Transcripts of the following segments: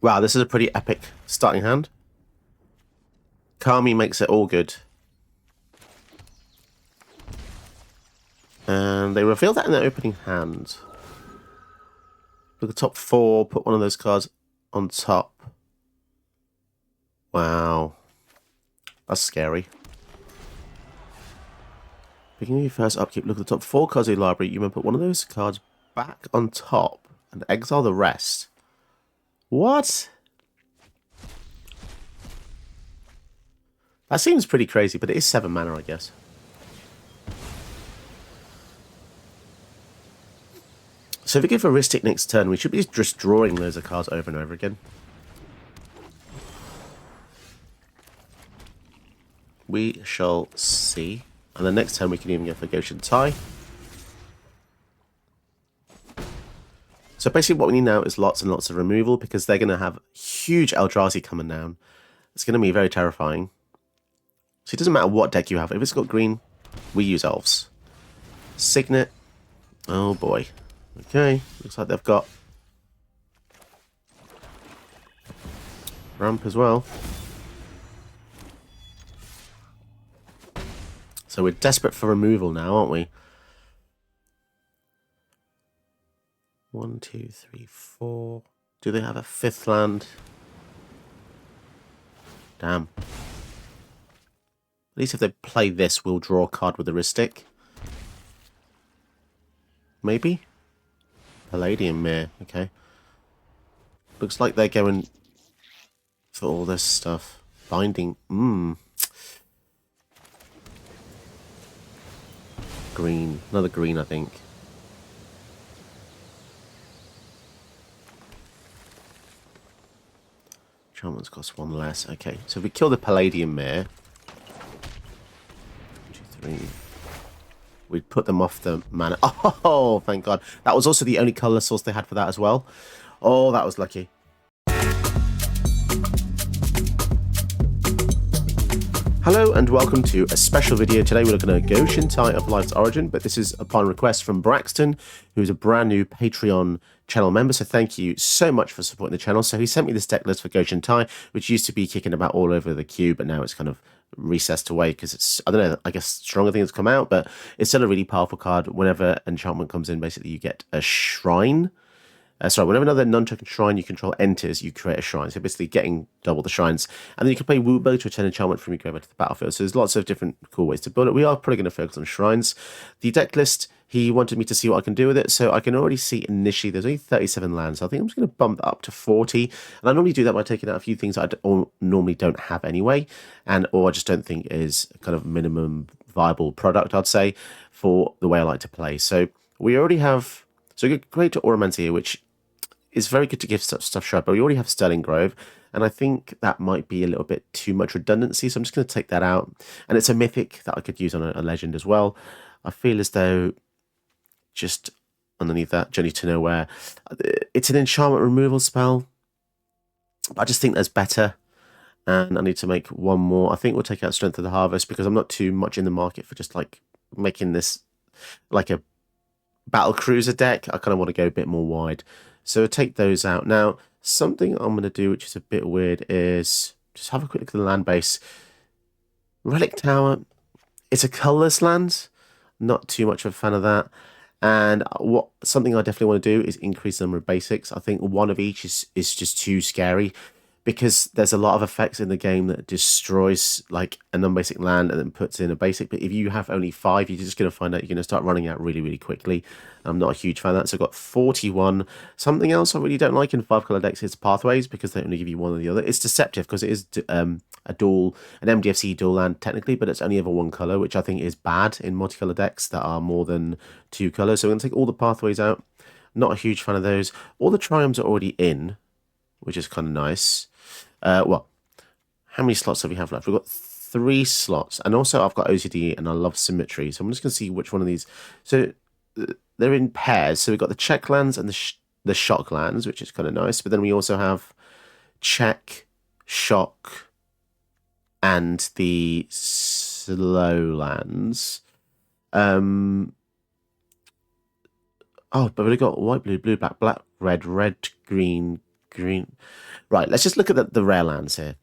Wow, this is a pretty epic starting hand. Kami makes it all good. And they reveal that in their opening hand. Look at the top 4, put one of those cards on top. Wow. That's scary. Beginning of your first upkeep, look at the top 4 cards of your library. You may put one of those cards back on top and exile the rest. What? That seems pretty crazy, but it is 7 mana, I guess. So if we give Aristic next turn, we should be just drawing loads of cards over and over again. We shall see. And the next turn we can even go for Go-Shintai. So basically what we need now is lots and lots of removal, because they're going to have huge Eldrazi coming down. It's going to be very terrifying. So it doesn't matter what deck you have. If it's got green, we use elves. Signet. Oh boy. Okay. Looks like they've got ramp as well. So we're desperate for removal now, aren't we? 1, 2, 3, 4. Do they have a 5th land? Damn. At least if they play this, we'll draw a card with a Ristic. Maybe? Palladium Mirror, okay. Looks like they're going for all this stuff. Binding, Green, another green, I think. Enchantments cost 1 less. Okay, so if we kill the Palladium Mirror, 1, 2, 3. We'd put them off the mana. Oh, thank God. That was also the only colour source they had for that as well. Oh, that was lucky. Hello and welcome to a special video. Today we're looking at Go-Shintai of Life's Origin, but this is upon request from Braxton, who's a brand new Patreon channel member, so thank you so much for supporting the channel. So he sent me this deck list for Go-Shintai, which used to be kicking about all over the queue, but now it's kind of recessed away because it's, I don't know, I guess stronger things come out, but it's still a really powerful card. Whenever enchantment comes in, basically you get a shrine. Whenever another non-token shrine you control enters, you create a shrine. So basically getting double the shrines. And then you can play Woobo to return enchantment from your graveyard to the battlefield. So there's lots of different cool ways to build it. We are probably going to focus on shrines. The deck list, he wanted me to see what I can do with it. So I can already see initially there's only 37 lands. So I think I'm just going to bump that up to 40. And I normally do that by taking out a few things that I normally don't have anyway. Or I just don't think is kind of minimum viable product, I'd say, for the way I like to play. So we already have... So we get great to Auramancy here, which... it's very good to give stuff shard, but we already have Sterling Grove, and I think that might be a little bit too much redundancy, so I'm just going to take that out. And it's a mythic that I could use on a legend as well. I feel as though just underneath that, Journey to Nowhere, it's an enchantment removal spell, but I just think there's better, and I need to make one more. I think we'll take out Strength of the Harvest, because I'm not too much in the market for just like making this like a battle cruiser deck. I kind of want to go a bit more wide. So take those out. Now, something I'm going to do, which is a bit weird, is just have a quick look at the land base. Relic Tower, it's a colourless land. Not too much of a fan of that. And something I definitely want to do is increase the number of basics. I think one of each is just too scary, because there's a lot of effects in the game that destroys like a non-basic land and then puts in a basic. But if you have only 5, you're just going to find out you're going to start running out really, really quickly. I'm not a huge fan of that. So I've got 41. Something else I really don't like in 5-color decks is Pathways, because they only give you one or the other. It's deceptive because it is an MDFC dual land technically, but it's only ever one color, which I think is bad in multicolor decks that are more than 2 colors. So we're going to take all the Pathways out. Not a huge fan of those. All the Triumphs are already in, which is kind of nice. Well, how many slots have we have left? We've got 3 slots, and also I've got OCD and I love symmetry, so I'm just going to see which one of these. So they're in pairs, so we've got the check lands and the shock lands, which is kind of nice, but then we also have check, shock, and the slow lands. Oh, but we've got white, blue, blue, black, black, red, red, green, green. Right, let's just look at the rare lands here.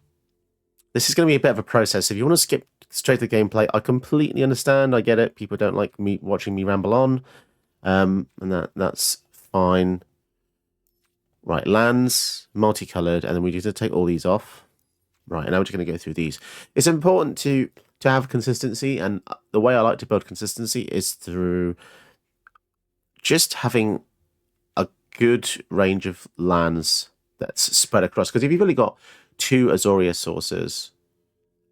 This is going to be a bit of a process. If you want to skip straight to the gameplay, I completely understand. I get it. People don't like me watching me ramble on, and that's fine. Right, lands, multicolored, and then we need to take all these off. Right, and now we're just going to go through these. It's important to have consistency, and the way I like to build consistency is through just having a good range of lands that's spread across. Because if you've only got 2 Azoria sources,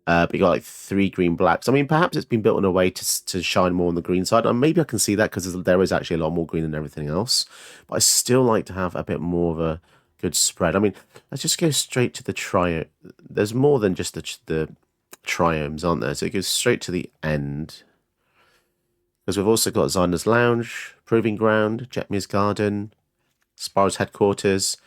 but you got like 3 green blacks, I mean, perhaps it's been built in a way to shine more on the green side, and maybe I can see that because there is actually a lot more green than everything else. But I still like to have a bit more of a good spread. I mean, let's just go straight to the triome. There's more than just the triomes, aren't there? So it goes straight to the end. Because we've also got Xander's Lounge, Proving Ground, Jetmir's Garden, Spyro's Headquarters.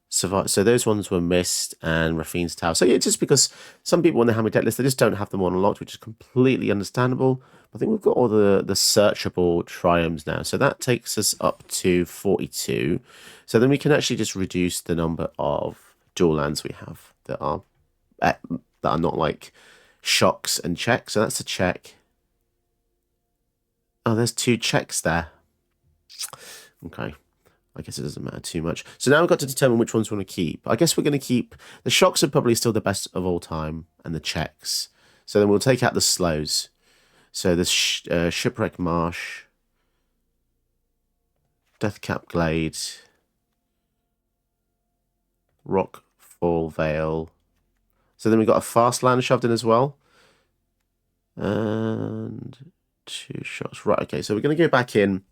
So those ones were missed, and Rafine's Tower. So yeah, just because some people when they have a deck list, they just don't have them on unlocked, which is completely understandable. I think we've got all the searchable triomes now. So that takes us up to 42. So then we can actually just reduce the number of dual lands we have that are not like shocks and checks. So that's a check. Oh, there's 2 checks there. Okay. I guess it doesn't matter too much. So now we've got to determine which ones we want to keep. I guess we're going to keep... The shocks are probably still the best of all time, and the checks. So then we'll take out the slows. So the Shipwreck Marsh, Deathcap Glade, Rockfall Vale. So then we've got a fast land shoved in as well. And 2 shots. Right, okay, so we're going to go back in.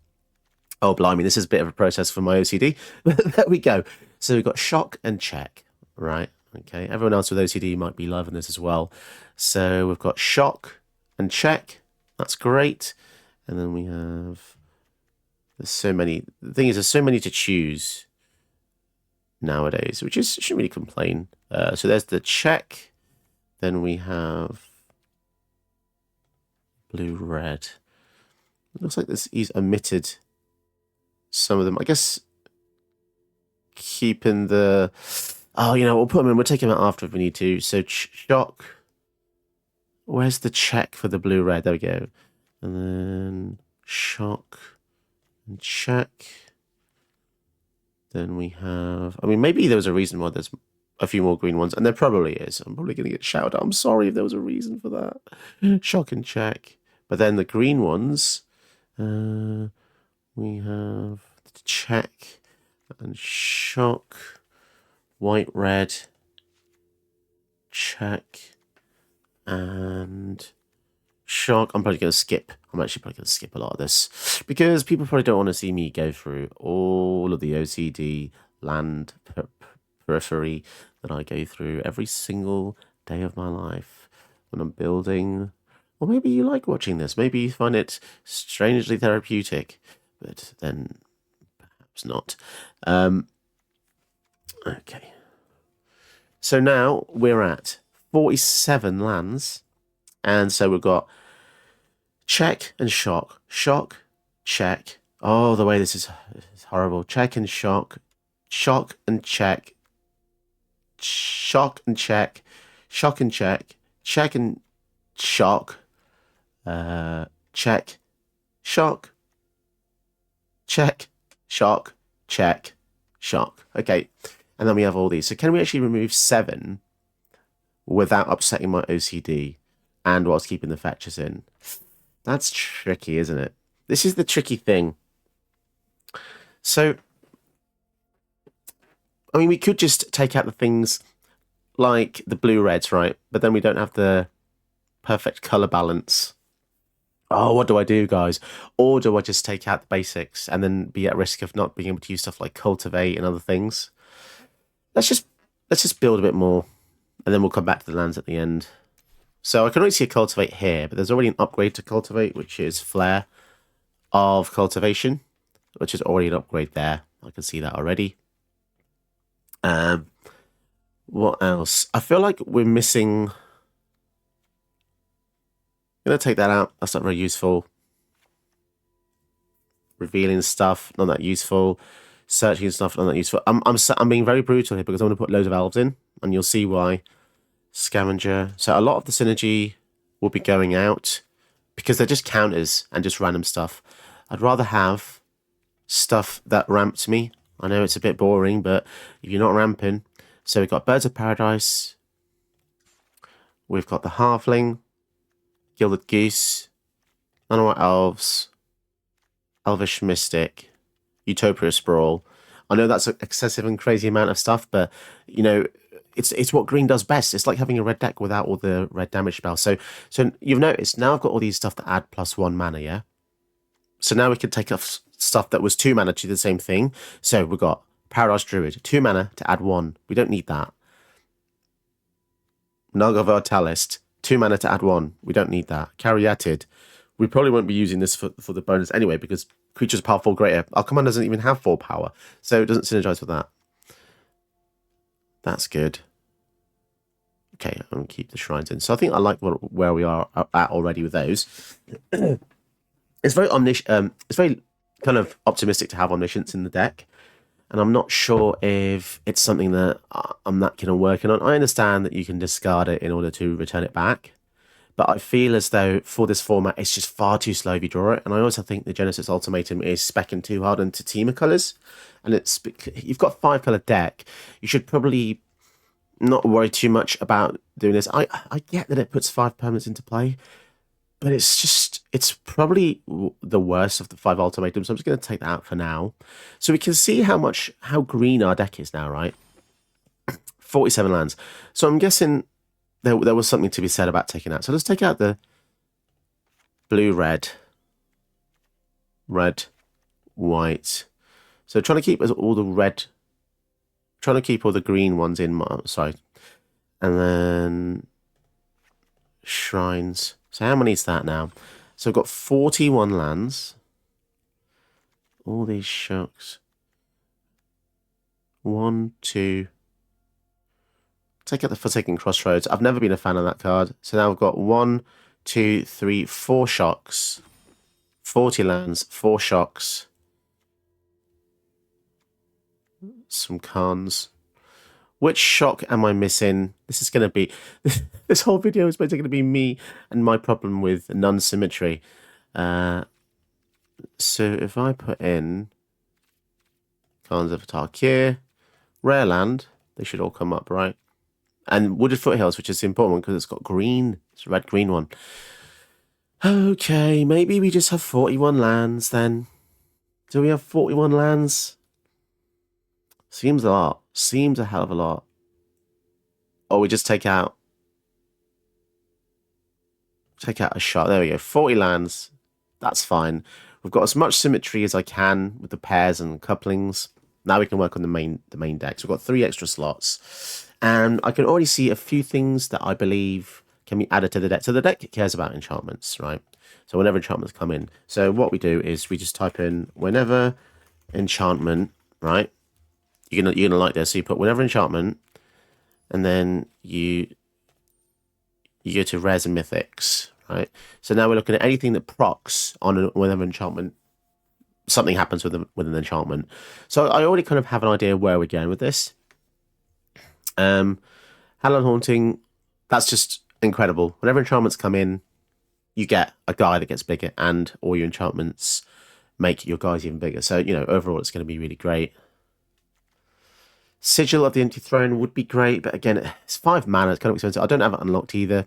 Oh, blimey, this is a bit of a process for my OCD. But there we go. So we've got shock and check, right? Okay, everyone else with OCD might be loving this as well. So we've got shock and check. That's great. And then we have... There's so many... The thing is, there's so many to choose nowadays, which is... Shouldn't really complain. So there's the check. Then we have... Blue-red. It looks like he's omitted... some of them, I guess, keeping the... Oh, you know, we'll put them in. We'll take them out after if we need to. So, shock. Where's the check for the blue-red? There we go. And then shock and check. Then we have... I mean, maybe there was a reason why there's a few more green ones. And there probably is. I'm probably going to get shouted out. I'm sorry if there was a reason for that. Shock and check. But then the green ones... we have check and shock, white, red, check, and shock. I'm probably going to skip. I'm actually probably going to skip a lot of this because people probably don't want to see me go through all of the OCD land periphery that I go through every single day of my life when I'm building. Or maybe you like watching this. Maybe you find it strangely therapeutic. But then perhaps not. Okay. So now we're at 47 lands. And so we've got check and shock. Shock, check. Oh, the way this is horrible. Check and shock. Shock and check. Shock and check. Shock and check. Check and shock. Check. Shock. Check, shock, check, shock. Okay, and then we have all these. So can we actually remove 7 without upsetting my OCD and whilst keeping the fetchers in? That's tricky, isn't it? This is the tricky thing. So, I mean, we could just take out the things like the blue-reds, right? But then we don't have the perfect colour balance. Oh, what do I do, guys? Or do I just take out the basics and then be at risk of not being able to use stuff like cultivate and other things? Let's just build a bit more, and then we'll come back to the lands at the end. So I can already see a cultivate here, but there's already an upgrade to cultivate, which is flare of cultivation, which is already an upgrade there. I can see that already. What else? I feel like we're missing... I'm going to take that out. That's not very useful. Revealing stuff, not that useful. searching and stuff are not useful. I'm being very brutal here because I'm going to put loads of elves in, and you'll see why. Scavenger. So a lot of the synergy will be going out because they're just counters and just random stuff. I'd rather have stuff that ramps me. I know it's a bit boring, but if you're not ramping, so we've got Birds of Paradise. We've got the Halfling, Gilded Goose, Nanowhite Elves, Elvish Mystic, Utopia Sprawl. I know that's an excessive and crazy amount of stuff, but you know, it's what green does best. It's like having a red deck without all the red damage spells. So you've noticed now I've got all these stuff that add +1 mana, yeah? So now we can take off stuff that was 2 mana to do the same thing. So we've got Paradise Druid, 2 mana to add 1. We don't need that. Naga Vitalist, 2 mana to add 1. We don't need that. Caryatid. We probably won't be using this for the bonus anyway because creatures powerful greater. Our command doesn't even have 4 power, so it doesn't synergize with that. That's good. Okay, I'm going to keep the shrines in. So I think I like where we are at already with those. It's very it's very kind of optimistic to have Omniscience in the deck. And I'm not sure if it's something that I'm that keen on working on. I understand that you can discard it in order to return it back. But I feel as though for this format, it's just far too slow if you draw it. And I also think the Genesis Ultimatum is specking too hard into Teamer colours. And you've got a 5-colour deck. You should probably not worry too much about doing this. I get that it puts 5 permanents into play. But it's probably the worst of the 5 ultimatums. So I'm just going to take that out for now. So we can see how green our deck is now, right? 47 lands. So I'm guessing there was something to be said about taking out. So let's take out the blue, red, white. So trying to keep all the green ones in. Sorry, and then shrines. So how many is that now? So I've got 41 lands. All these shucks. 1, 2. Take out the Forsaken Crossroads. I've never been a fan of that card. So now I've got 1, 2, 3, 4 shocks. 40 lands, 4 shocks. Some cons. Which shock am I missing? This is going to be... This whole video is basically going to be me and my problem with non-symmetry. So if I put in... Khans of Tarkir, Rare Land, they should all come up, right? And Wooded Foothills, which is the important one because it's got green. It's a red-green one. Okay, maybe we just have 41 lands then. Do we have 41 lands? Seems a lot. Seems a hell of a lot. Or we just take out a shot. There we go. 40 lands. That's fine. We've got as much symmetry as I can with the pairs and couplings. Now we can work on the main deck. So we've got 3 extra slots. And I can already see a few things that I believe can be added to the deck. So the deck cares about enchantments, right? So whenever enchantments come in. So what we do is we just type in whenever enchantment, right? You're gonna like this. So you put whenever enchantment, and then you go to rares and mythics, right? So now we're looking at anything that procs on whenever enchantment. Something happens with an enchantment. So I already kind of have an idea where we're going with this. Hallowed Haunting, that's just incredible. Whenever enchantments come in, you get a guy that gets bigger, and all your enchantments make your guys even bigger. So, overall, it's going to be really great. Sigil of the Empty Throne would be great, but again, it's 5 mana. It's kind of expensive. I don't have it unlocked either.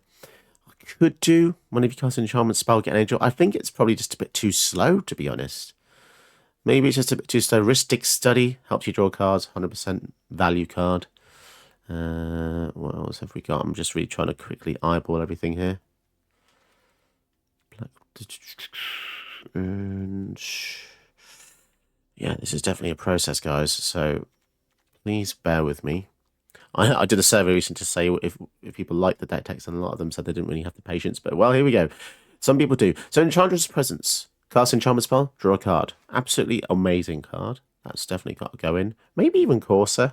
I could do one of you cast an enchantment spell, get an angel. I think it's probably just a bit too slow, to be honest. Maybe it's just a bit too slow. Ristic Study helps you draw cards. 100% value card. What else have we got? I'm just really trying to quickly eyeball everything here. And yeah, this is definitely a process, guys. So please bear with me. I did a survey recently to say if people like the deck text, and a lot of them said they didn't really have the patience. But well, here we go. Some people do. So Enchantress Presence. Cast enchantment spell, draw a card. Absolutely amazing card. That's definitely got to go in. Maybe even Corsair.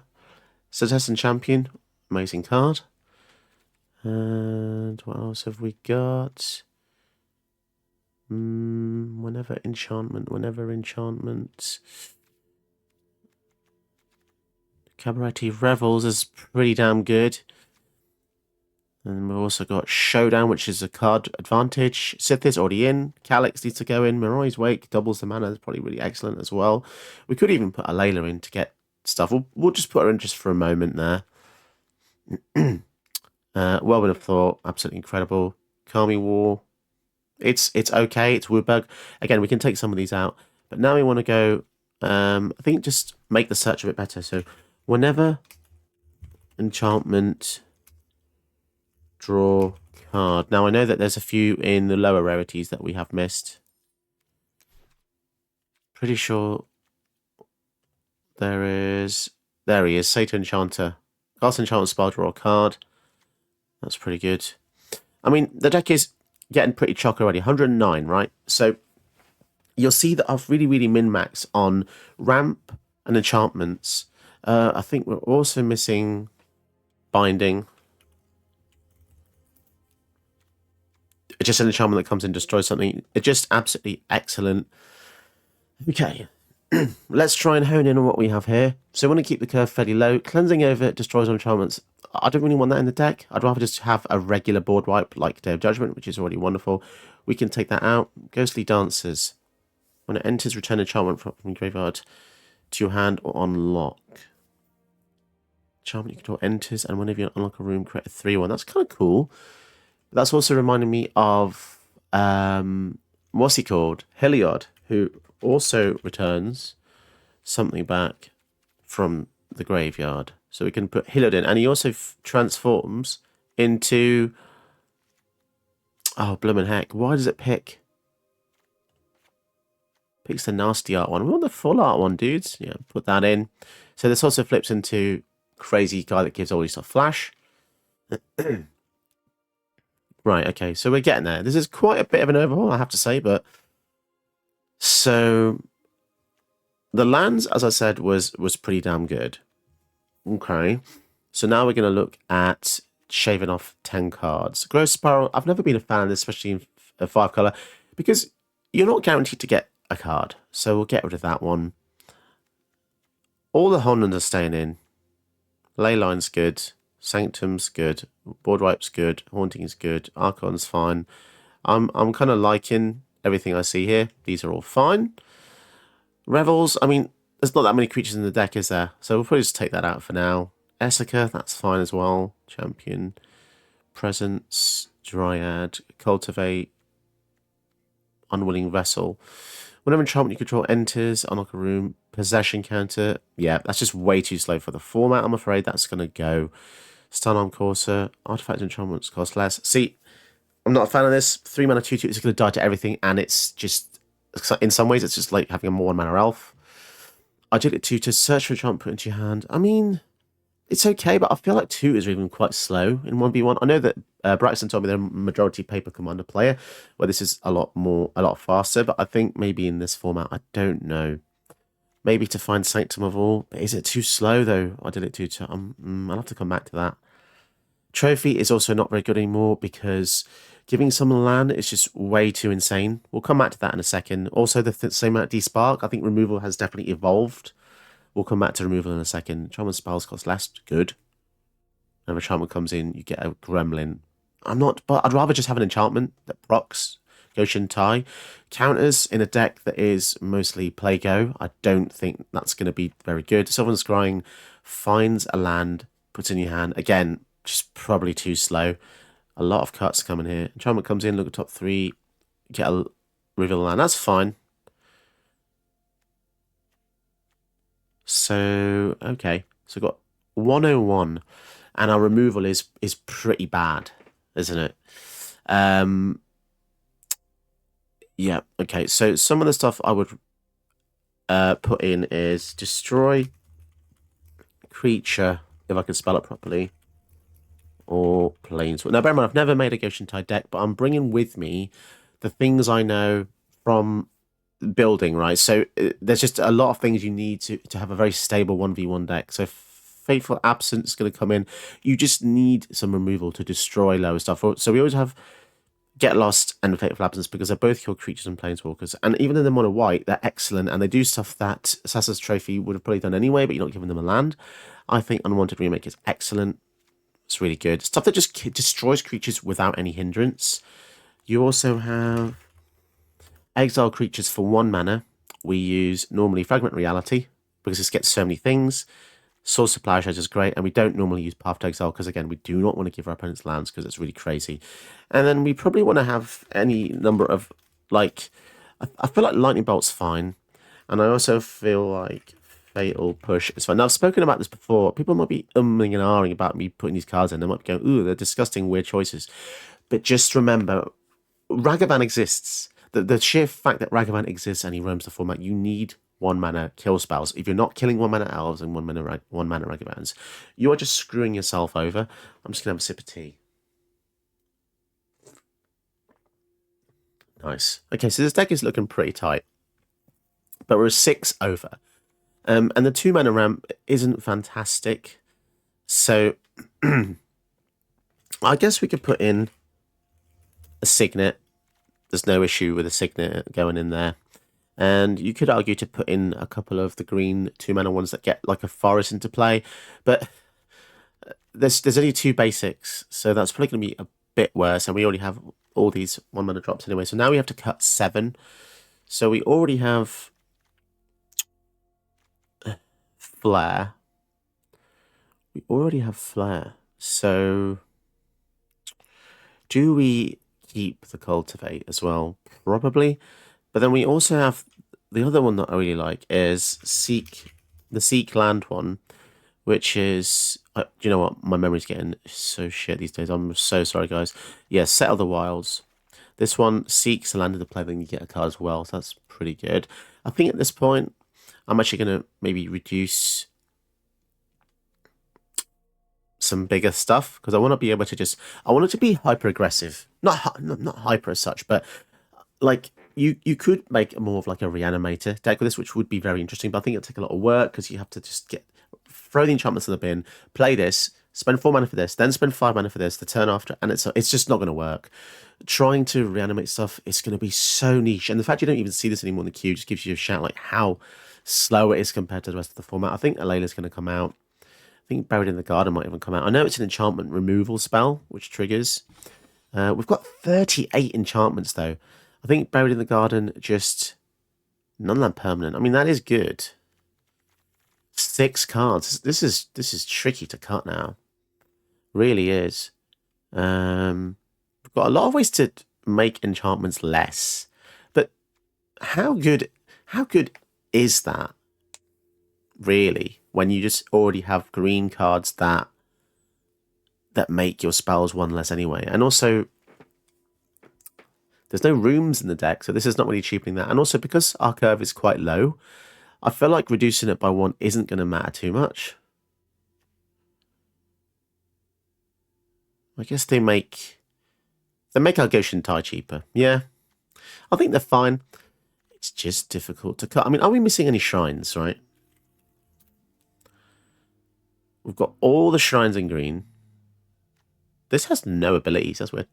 Citizen Champion, amazing card. And what else have we got? Whenever enchantment. Cabaret Revels is pretty damn good. And we've also got Showdown, which is a card advantage. Sith is already in. Calyx needs to go in. Mirai's Wake doubles the mana. That's probably really excellent as well. We could even put a Layla in to get stuff. We'll just put her in just for a moment there. Whirlwind of Thought, absolutely incredible. Kami War, it's okay. It's Woodbug. Again, we can take some of these out. But now we want to go, I think just make the search a bit better. So whenever enchantment... draw card. Now I know that there's a few in the lower rarities that we have missed. Pretty sure there is. There he is, Satan Enchanter. Cast enchantment spell, draw a card. That's pretty good. I mean, the deck is getting pretty chock already. 109, right? So you'll see that I've really min-maxed on ramp and enchantments. I think we're also missing binding. Just an enchantment that comes in, destroys something. It's just absolutely excellent. Okay, let's try and hone in on what we have here. So we want to keep the curve fairly low. Cleansing over destroys enchantments. I don't really want that in the deck. I'd rather just have a regular board wipe like Day of Judgment, which is already wonderful. We can take that out. Ghostly Dancers. When it enters, return enchantment from graveyard to your hand or unlock. Enchantment you control enters, and whenever you unlock a room, create a 3/1. That's kind of cool. That's also reminding me of, what's he called? Heliod, who also returns something back from the graveyard. So we can put Heliod in. And he also transforms into... Oh, bloomin' heck. Why does it pick? Picks the nasty art one. We want the full art one, dudes. Yeah, put that in. So this also flips into crazy guy that gives all these stuff flash. Right, okay, so we're getting there. This is quite a bit of an overhaul, I have to say, but... So... The lands, as I said, was pretty damn good. Okay. So now we're going to look at shaving off 10 cards. Gross Spiral, I've never been a fan of this, especially in 5-color, because you're not guaranteed to get a card. So we'll get rid of that one. All the Honlands are staying in. Leyline's good. Sanctum's good, Board Wipe's good, Haunting's good, Archon's fine. I'm kind of liking everything I see here. These are all fine. Revels, I mean, there's not that many creatures in the deck, is there? So we'll probably just take that out for now. Essica, that's fine as well. Champion, Presence, Dryad, Cultivate, Unwilling Vessel. Whenever enchantment you control enters, unlock a room, Possession counter. Yeah, that's just way too slow for the format, I'm afraid. That's going to go. Stun Arm Courser, Artifact enchantments cost less. See, I'm not a fan of this. 3 mana 2/2 is going to die to everything, and it's just, in some ways, it's just like having a more 1 mana elf. Agility 2 to search for enchantment, put into your hand. I mean, it's okay, but I feel like 2 is even quite slow in 1v1. I know that Braxton told me they're a majority paper commander player, where this is a lot faster, but I think maybe in this format, I don't know. Maybe to find Sanctum of All, but is it too slow though? I did it too. I'll have to come back to that. Trophy is also not very good anymore because giving someone land is just way too insane. We'll come back to that in a second. Also, the same amount of Despark. I think removal has definitely evolved. We'll come back to removal in a second. Enchantment spells cost less. Good. Whenever enchantment comes in, you get a gremlin. But I'd rather just have an enchantment that procs Go-Shintai. Counters in a deck that is mostly play-go. I don't think that's going to be very good. Sovereign Scrying finds a land, puts in your hand. Again, just probably too slow. A lot of cuts coming here. Enchantment comes in, look at top 3, get a reveal land. That's fine. So, okay. So we've got 101. And our removal is pretty bad, isn't it? Yeah, okay. So some of the stuff I would put in is destroy creature, if I can spell it properly, or planes. Now, bear in mind, I've never made a Go-Shintai deck, but I'm bringing with me the things I know from building, right? So there's just a lot of things you need to have a very stable 1v1 deck. So Fateful Absence is going to come in. You just need some removal to destroy lower stuff. So we always have Get Lost and Fateful Absence, because they're both kill creatures and planeswalkers. And even though they're mono white, they're excellent, and they do stuff that Assassin's Trophy would have probably done anyway, but you're not giving them a land. I think Unwanted Remake is excellent. It's really good. Stuff that just destroys creatures without any hindrance. You also have exile creatures for 1 mana. We use normally Fragment Reality, because this gets so many things. Soul Supply Shed is great, and we don't normally use Path to Exile, because again, we do not want to give our opponents lands, because it's really crazy. And then we probably want to have any number of, like, I feel like Lightning Bolt's fine, and I also feel like Fatal Push is fine. Now, I've spoken about this before. People might be umming and ahhing about me putting these cards in. They might be going, ooh, they're disgusting, weird choices. But just remember, Ragavan exists. The sheer fact that Ragavan exists and he roams the format, you need 1 mana kill spells. If you're not killing 1 mana elves and 1 mana Ragavans, you are just screwing yourself over. I'm just gonna have a sip of tea. Nice. Okay, so this deck is looking pretty tight, but we're 6 over, and the 2 mana ramp isn't fantastic. So I guess we could put in a Signet. There's no issue with a Signet going in there. And you could argue to put in a couple of the green 2 mana ones that get like a forest into play, but there's only 2 basics, so that's probably going to be a bit worse. And we already have all these 1 mana drops anyway, so now we have to cut 7. So we already have Flare. So do we keep the Cultivate as well? Probably. But then we also have the other one that I really like is the Seek land one, which is, do you know what? My memory's getting so shit these days. I'm so sorry, guys. Yeah, Settle the Wilds. This one seeks a land of the play, then you get a card as well. So that's pretty good. I think at this point, I'm actually going to maybe reduce some bigger stuff, because I want to be able to I want it to be hyper aggressive. Not hyper as such, but like you could make more of like a Reanimator deck with this, which would be very interesting, but I think it'll take a lot of work, because you have to just throw the enchantments in the bin, play this, spend 4 mana for this, then spend 5 mana for this the turn after, and it's just not going to work. Trying to reanimate stuff is going to be so niche, and the fact you don't even see this anymore in the queue just gives you a shout like how slow it is compared to the rest of the format. I think Alayla's going to come out. I think Buried in the Garden might even come out. I know it's an enchantment removal spell, which triggers. We've got 38 enchantments, though. I think Buried in the Garden, just non-land permanent. I mean, that is good. 6 cards. This is tricky to cut now. Really is. We've got a lot of ways to make enchantments less. But how good is that, really, when you just already have green cards that make your spells 1 less anyway? And also, there's no rooms in the deck, so this is not really cheapening that. And also, because our curve is quite low, I feel like reducing it by 1 isn't going to matter too much. I guess they make our Go-Shintai cheaper. Yeah, I think they're fine. It's just difficult to cut. I mean, are we missing any shrines, right? We've got all the shrines in green. This has no abilities, that's weird.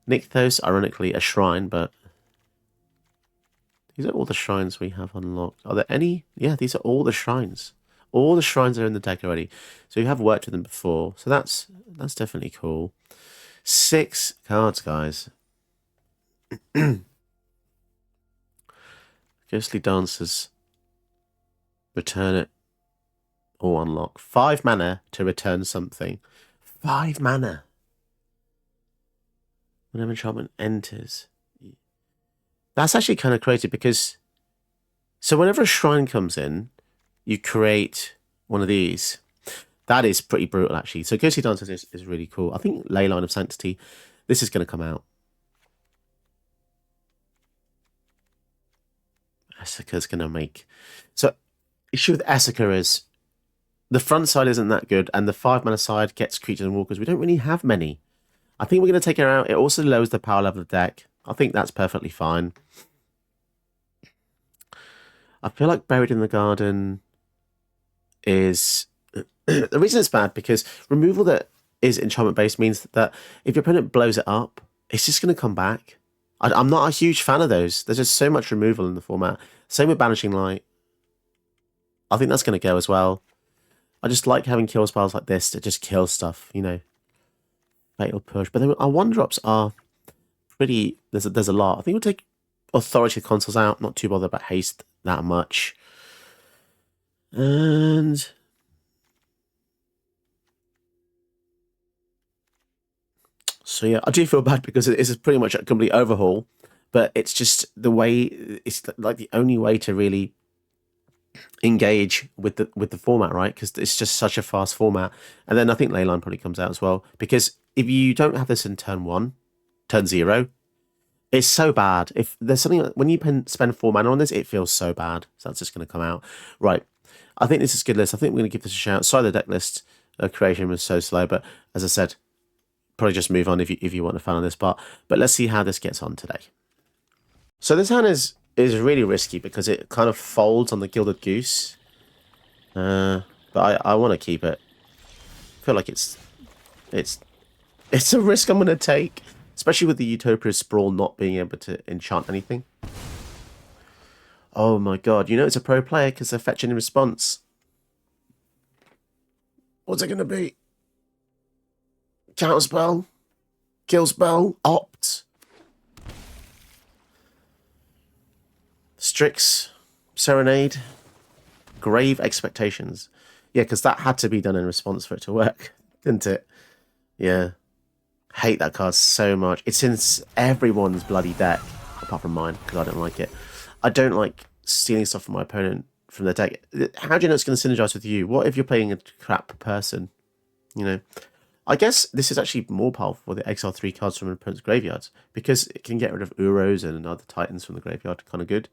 Nykthos, ironically, a shrine, but these are all the shrines we have unlocked. Are there any? Yeah, these are all the shrines. All the shrines are in the deck already. So you have worked with them before. So that's definitely cool. 6 cards, guys. Ghostly Dancers. Return it. Or unlock. 5 mana to return something. 5 mana. Whenever enchantment enters. That's actually kind of crazy, because so whenever a shrine comes in, you create one of these. That is pretty brutal, actually. So Ghostly Dancers is really cool. I think Leyline of Sanctity, this is going to come out. Essica's going to make... So, issue with Essica is the front side isn't that good, and the 5 mana side gets creatures and walkers. We don't really have many. I think we're going to take her out. It also lowers the power level of the deck. I think that's perfectly fine. I feel like Buried in the Garden is... The reason it's bad, because removal that is enchantment based means that if your opponent blows it up, It's just going to come back. I'm not a huge fan of those. There's just so much removal in the format. Same with Banishing Light. I think that's going to go as well. I just like having kill spells like this to just kill stuff, you know. Fatal Push. But then our 1-drops are pretty... There's a lot. I think we'll take Authority Consoles out. Not too bothered about Haste that much. And... So yeah, I do feel bad because it is pretty much a complete overhaul. But it's just the way... It's like the only way to really engage with the format, right? Because it's just such a fast format. And then I think Leyline probably comes out as well, because if you don't have this in turn 1, turn 0, it's so bad. If there's something when you spend 4 mana on this, it feels so bad. So that's just going to come out. Right, I think this is a good list. I think we're going to give this a shout. Sorry, the deck list creation was so slow, but as I said, probably just move on if you want to fan on this part. But let's see how this gets on today. So this hand is really risky because it kind of folds on the Gilded Goose. But I want to keep it. I feel like it's a risk I'm going to take, especially with the Utopia Sprawl not being able to enchant anything. Oh my god, you know it's a pro player because they're fetching in response. What's it going to be? Counterspell? Kill spell? Opt? Strix, Serenade, Grave Expectations. Yeah, because that had to be done in response for it to work, didn't it? Yeah. Hate that card so much. It's in everyone's bloody deck, apart from mine, because I don't like it. I don't like stealing stuff from my opponent from their deck. How do you know it's going to synergize with you? What if you're playing a crap person? You know? I guess this is actually more powerful for the exile 3 cards from an opponent's graveyards, because it can get rid of Uros and other Titans from the graveyard. Kind of good.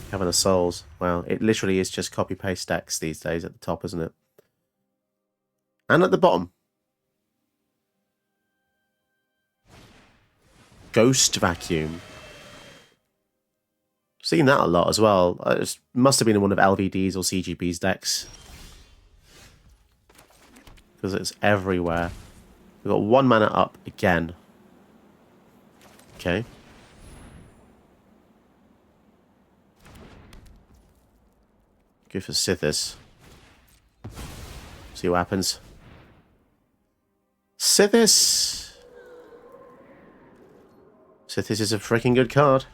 Cavern of Souls. Wow, it literally is just copy-paste decks these days at the top, isn't it? And at the bottom. Ghost Vacuum. Seen that a lot as well. It must have been in one of LVD's or CGB's decks. Because it's everywhere. We've got 1 mana up again. Okay. Go for Sithis. See what happens. Sithis! Sithis is a freaking good card.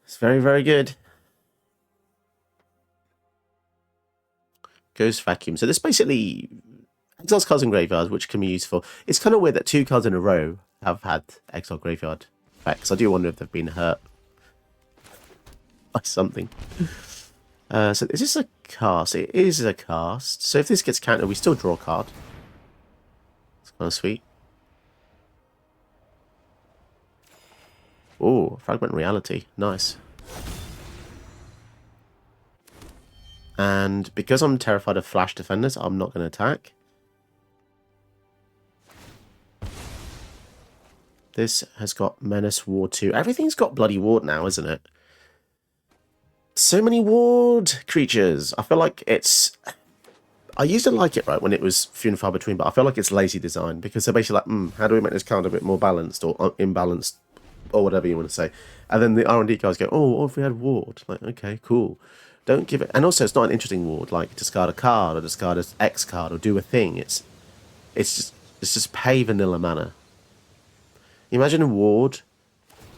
It's very, very good. Ghost Vacuum. So this basically exiles cards in graveyards, which can be useful. It's kind of weird that 2 cards in a row have had exile graveyard effects. I do wonder if they've been hurt by something. So is this a cast? It is a cast. So if this gets countered, we still draw a card. It's kind of sweet. Oh, Fragment Reality. Nice. And because I'm terrified of Flash Defenders, I'm not going to attack. This has got Menace, Ward 2. Everything's got bloody Ward now, isn't it? So many Ward creatures. I feel like it's... I used to like it, right, when it was few and far between, but I feel like it's lazy design, because they're basically like, how do we make this card a bit more balanced or imbalanced, or whatever you want to say. And then the R&D guys go, oh, what if we had Ward? Like, okay, cool. Don't give it... And also, it's not an interesting Ward, like discard a card or discard an X card or do a thing. It's just pay vanilla mana. Imagine a Ward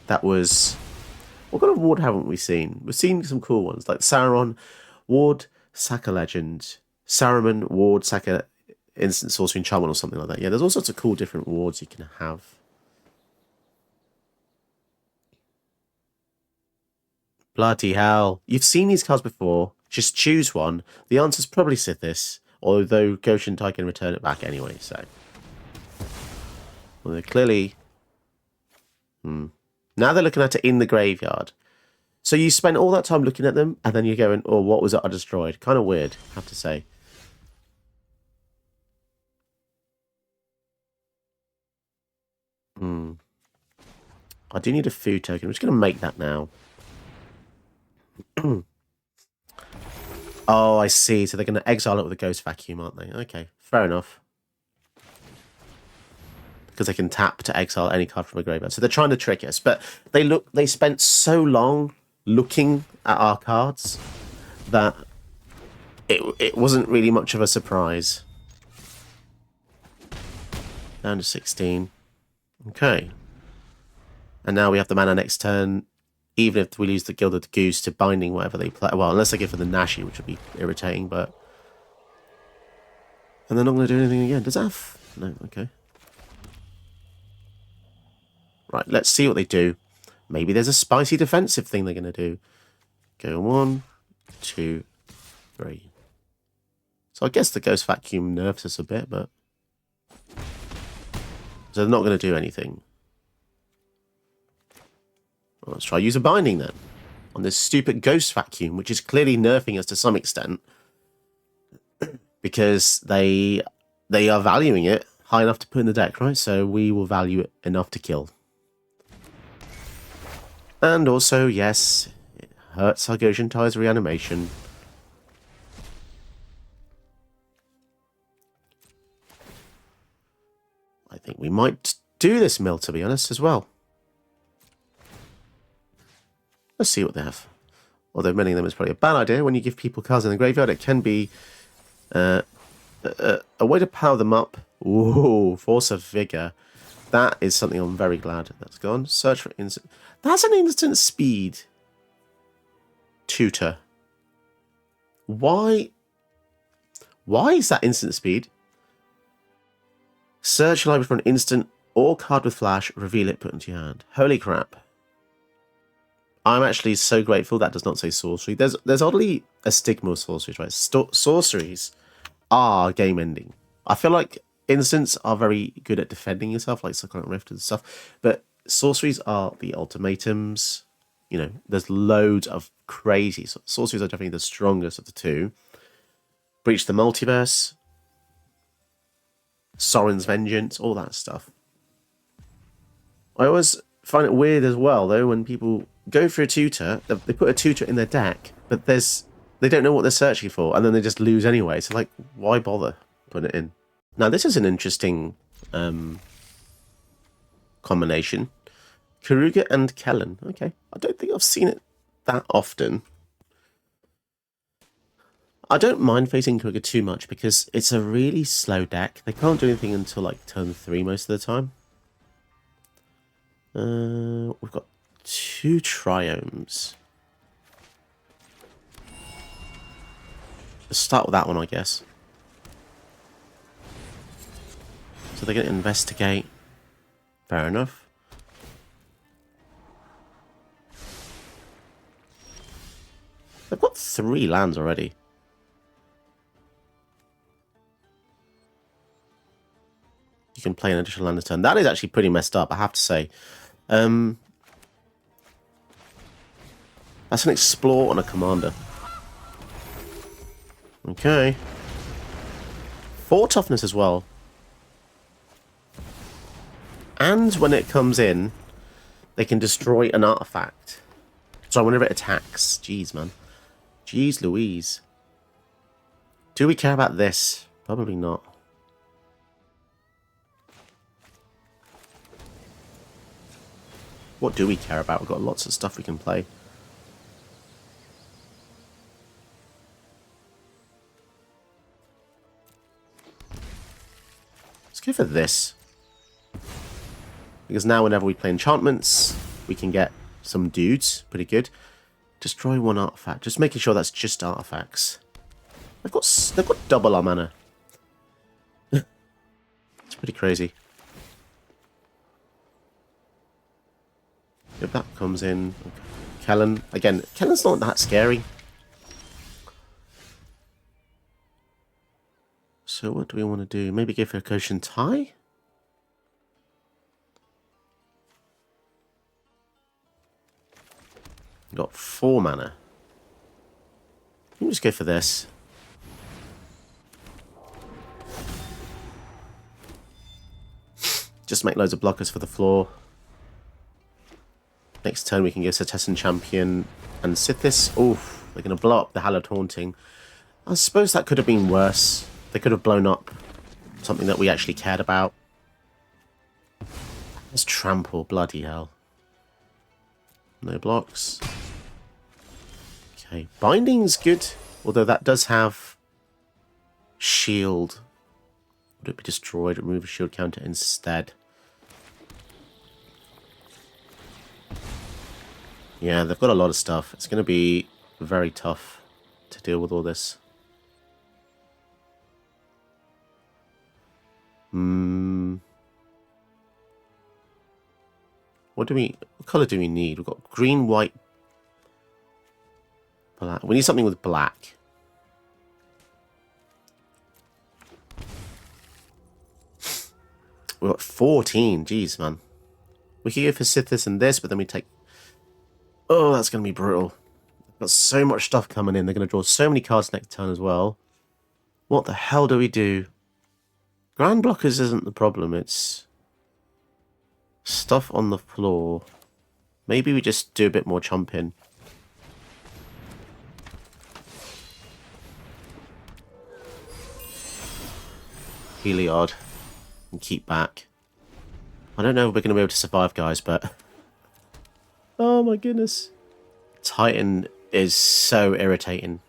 that was... What kind of Ward haven't we seen? We've seen some cool ones, like Sauron, Ward, Saka Legend, Saruman, Ward, Saka Instant Sorcery Enchantment or something like that. Yeah, there's all sorts of cool different Wards you can have. Bloody hell. You've seen these cards before. Just choose one. The answer's probably Sithis, although Go-Shintai can return it back anyway, so... Well, they're clearly... Now they're looking at it in the graveyard. So you spent all that time looking at them, and then you're going, oh, what was it I destroyed? Kind of weird, I have to say. I do need a food token. I'm just going to make that now. Oh, I see. So they're going to exile it with a Ghost Vacuum, aren't they? Okay, fair enough. Because they can tap to exile any card from a graveyard. So they're trying to trick us. But they spent so long looking at our cards that it wasn't really much of a surprise. Down to 16. Okay. And now we have the mana next turn, even if we lose the Gilded Goose to binding whatever they play. Well, unless they go for the Nashi, which would be irritating, but... And they're not going to do anything again. Does that have... No, okay. Right, let's see what they do. Maybe there's a spicy defensive thing they're going to do. Go 1, 2, 3. So I guess the Ghost Vacuum nerfs us a bit, but... So they're not going to do anything. Well, let's try use a binding then. On this stupid Ghost Vacuum, which is clearly nerfing us to some extent. Because they are valuing it high enough to put in the deck, right? So we will value it enough to kill. And also, yes, it hurts our Go-Shintai's reanimation. I think we might do this mill, to be honest, as well. Let's see what they have. Although many of them is probably a bad idea. When you give people cards in the graveyard, it can be a way to power them up. Ooh, Force of Vigor. That is something I'm very glad that's gone. Search for instant. That's an instant speed tutor. Why is that instant speed? Search your library for an instant or card with flash, reveal it, put into your hand. Holy crap. I'm actually so grateful that does not say sorcery. There's oddly a stigma of sorceries, right? Sorceries are game ending. I feel like instants are very good at defending yourself, like Cyclonic Rift and stuff, but sorceries are the ultimatums. You know, there's loads of crazy... Sorceries are definitely the strongest of the two. Breach the Multiverse, Sorin's Vengeance, all that stuff. I always find it weird as well, though, when people go for a tutor, they put a tutor in their deck, but they don't know what they're searching for, and then they just lose anyway. So, like, why bother putting it in? Now, this is an interesting combination. Karuga and Kellen. Okay. I don't think I've seen it that often. I don't mind facing Karuga too much because it's a really slow deck. They can't do anything until like turn 3 most of the time. We've got 2 Triomes. Let's start with that one, I guess. So they're going to investigate. Fair enough. They've got 3 lands already. You can play an additional land a turn. That is actually pretty messed up, I have to say. That's an Explore on a Commander. Okay. 4 toughness as well. And when it comes in, they can destroy an artifact. So whenever it attacks. Jeez, man. Jeez Louise. Do we care about this? Probably not. What do we care about? We've got lots of stuff we can play. Let's go for this. Because now whenever we play enchantments, we can get some dudes. Pretty good. Destroy 1 artifact. Just making sure that's just artifacts. They've got double our mana. It's pretty crazy. If that comes in... Okay. Kellen. Again, Kellen's not that scary. So what do we want to do? Maybe go for a Go-Shintai? Got 4 mana. Let me just go for this. Just make loads of blockers for the floor. Next turn we can go Setessan Champion and Sithis. Oof, they're going to blow up the Hallowed Haunting. I suppose that could have been worse. They could have blown up something that we actually cared about. Let's trample, bloody hell. No blocks. Okay, binding's good, although that does have shield. Would it be destroyed? Remove a shield counter instead. Yeah, they've got a lot of stuff. It's going to be very tough to deal with all this. What colour do we need? We've got green, white, black. We need something with black. We've got 14. Jeez, man. We could go for Sithis and this, but then we take... Oh, that's going to be brutal. We've got so much stuff coming in. They're going to draw so many cards next turn as well. What the hell do we do? Ground blockers isn't the problem. It's stuff on the floor. Maybe we just do a bit more chomping. Heliod. And keep back. I don't know if we're going to be able to survive, guys, but... Oh my goodness. Titan is so irritating.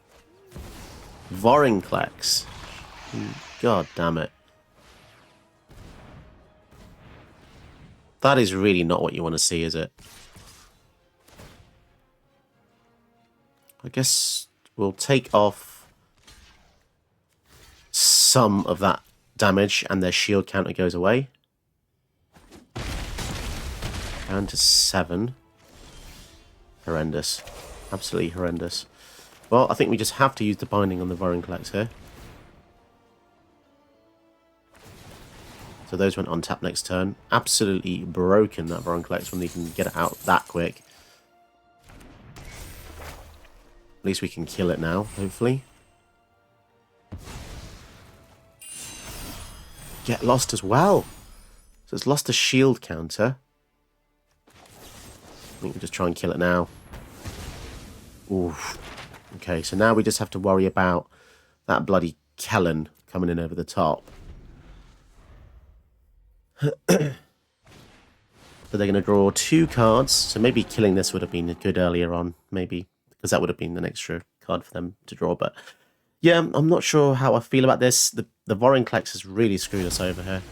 Vorinclex. God damn it. That is really not what you want to see, is it? I guess we'll take off some of that damage and their shield counter goes away. Down to 7. Horrendous. Absolutely horrendous. Well, I think we just have to use the binding on the Vorinclex here. So those went on tap next turn. Absolutely broken, that Vorinclex, when they can get it out that quick. At least we can kill it now, hopefully. Get lost as well. So it's lost a shield counter. I think we'll just try and kill it now. Oof. Okay, so now we just have to worry about that bloody Kellen coming in over the top. But they're going to draw 2 cards, so maybe killing this would have been good earlier on, maybe, because that would have been an extra card for them to draw. But yeah, I'm not sure how I feel about this. The Vorinclex has really screwed us over here.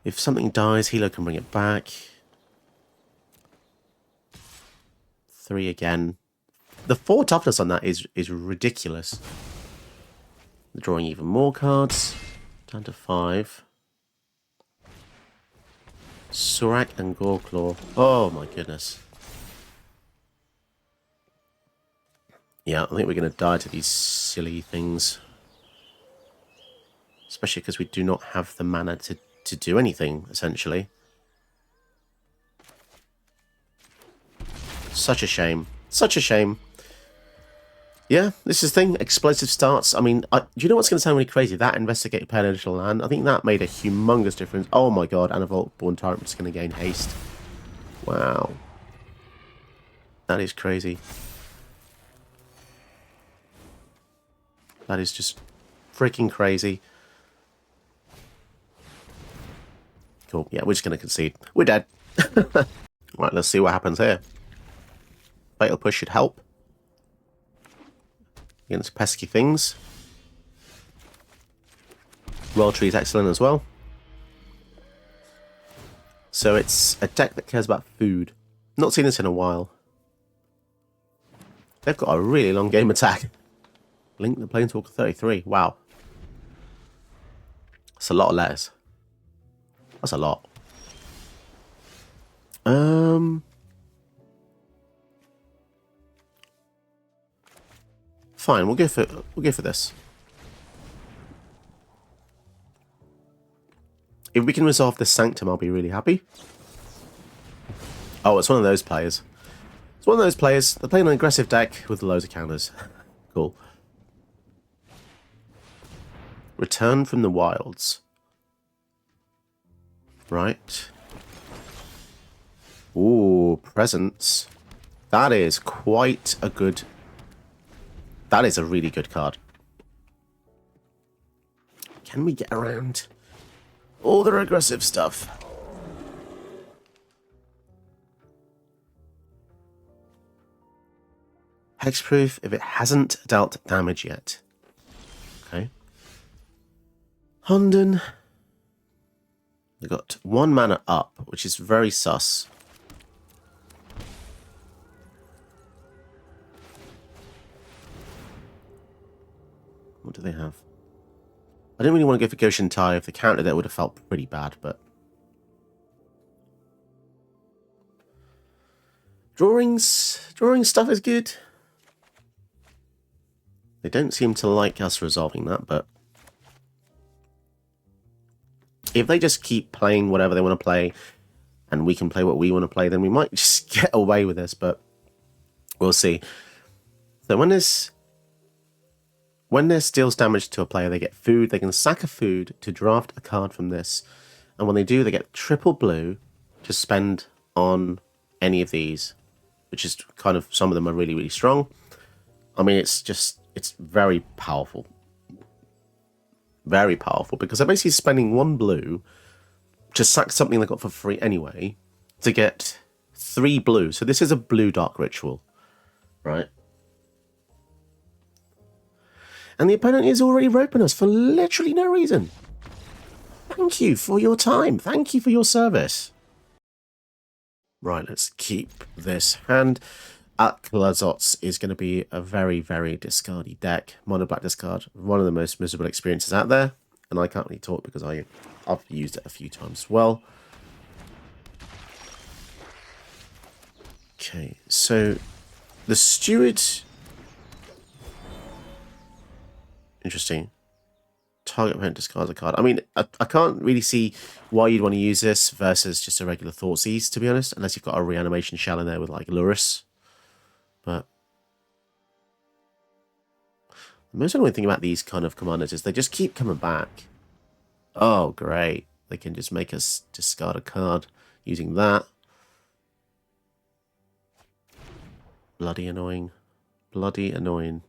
If something dies, Hilo can bring it back. 3 again. The 4 toughness on that is ridiculous. They're drawing even more cards. Down to 5. Surak and Goreclaw. Oh my goodness. Yeah, I think we're going to die to these silly things. Especially because we do not have the mana to do anything, essentially. Such a shame. Such a shame. Yeah, this is the thing. Explosive starts. I mean, do you know what's going to sound really crazy? That Investigate per additional land. I think that made a humongous difference. Oh my god, and a Vault-Born Tyrant is going to gain haste. Wow. That is crazy. That is just freaking crazy. Cool. Yeah, we're just going to concede. We're dead. Right, let's see what happens here. Fatal Push should help against pesky things. Royal Tree is excellent as well. So it's a deck that cares about food. Not seen this in a while. They've got a really long game attack. Link the Planeswalker 33. Wow. That's a lot of letters. That's a lot. Fine, we'll go for this. If we can resolve this Sanctum, I'll be really happy. Oh, it's one of those players. It's one of those players. They're playing an aggressive deck with loads of counters. Cool. Return from the Wilds. Right. Ooh, Presence. That is quite a good That is a really good card. Can we get around all the aggressive stuff? Hexproof if it hasn't dealt damage yet. Okay. Honden. We've got 1 mana up, which is very sus. What do they have? I didn't really want to go for Go-Shintai. If they countered it, would have felt pretty bad, but... Drawing stuff is good. They don't seem to like us resolving that, but... If they just keep playing whatever they want to play, and we can play what we want to play, then we might just get away with this, but... We'll see. So when this deals damage to a player, they get food. They can sack a food to draft a card from this. And when they do, they get triple blue to spend on any of these, which is kind of, some of them are really, really strong. I mean, it's very powerful. Very powerful, because they're basically spending 1 blue to sack something they got for free anyway to get 3 blue. So this is a blue dark ritual, right? And the opponent is already roping us for literally no reason. Thank you for your time. Thank you for your service. Right, let's keep this hand. Atlazots is going to be a very, very discardy deck. Mono black discard. One of the most miserable experiences out there. And I can't really talk because I've used it a few times as well. Okay, so the Steward... Interesting. Target opponent discards a card. I mean, I can't really see why you'd want to use this versus just a regular Thoughtseize, to be honest, unless you've got a reanimation shell in there with, like, Lurrus. But the most annoying thing about these kind of commanders is they just keep coming back. Oh, great. They can just make us discard a card using that. Bloody annoying. Bloody annoying.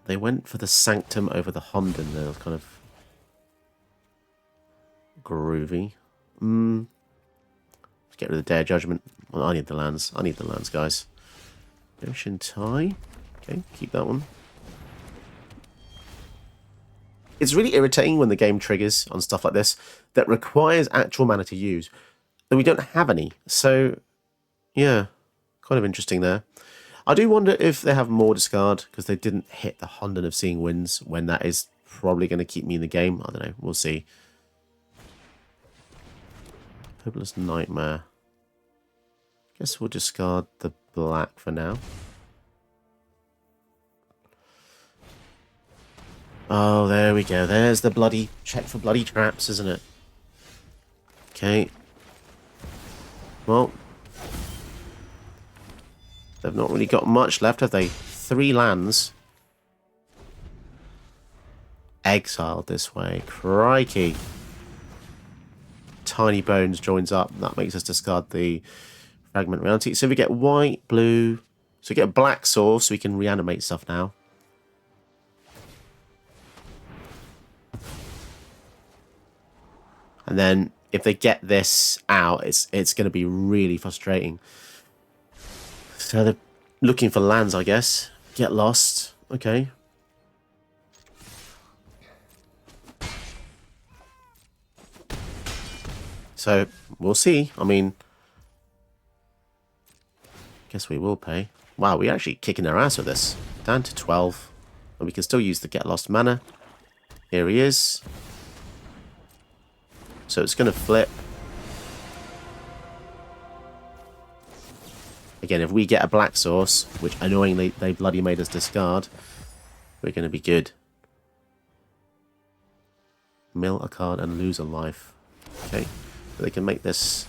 They went for the Sanctum over the Honden there. Kind of groovy. Let's get rid of the Dare Judgment. Well, I need the lands. I need the lands, guys. Go-Shintai. Okay, keep that one. It's really irritating when the game triggers on stuff like this that requires actual mana to use, but we don't have any. So, yeah, kind of interesting there. I do wonder if they have more discard, because they didn't hit the Honden of Seeing Winds, when that is probably going to keep me in the game. I don't know. We'll see. Hopeless Nightmare. Guess we'll discard the black for now. Oh, there we go. There's the bloody check for bloody traps, isn't it? Okay. Well... They've not really got much left, have they? 3 lands. Exiled this way. Crikey. Tiny Bones joins up. That makes us discard the Fragment Reality. So we get white, blue. So we get a black source, so we can reanimate stuff now. And then if they get this out, it's going to be really frustrating. So they're looking for lands, I guess. Get lost. Okay. So, we'll see. I mean... guess we will pay. Wow, we're actually kicking their ass with this. Down to 12. And we can still use the Get Lost mana. Here he is. So it's going to flip. Again, if we get a black source, which annoyingly they bloody made us discard, we're going to be good. Mill a card and lose a life. Okay, so they can make this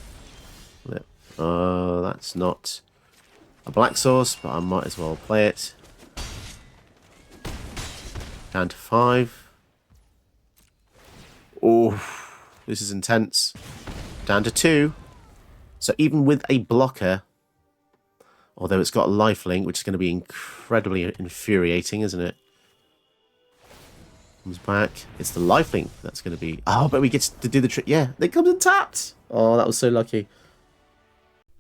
flip. Oh, that's not a black source, but I might as well play it. Down to 5. Oh, this is intense. Down to 2. So even with a blocker... Although it's got a life link, which is going to be incredibly infuriating, isn't it? Comes back. It's the life link that's going to be... Oh, but we get to do the trick. Yeah, it comes untapped. Oh, that was so lucky.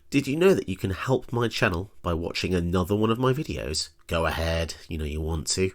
Did you know that you can help my channel by watching another one of my videos? Go ahead, you know you want to.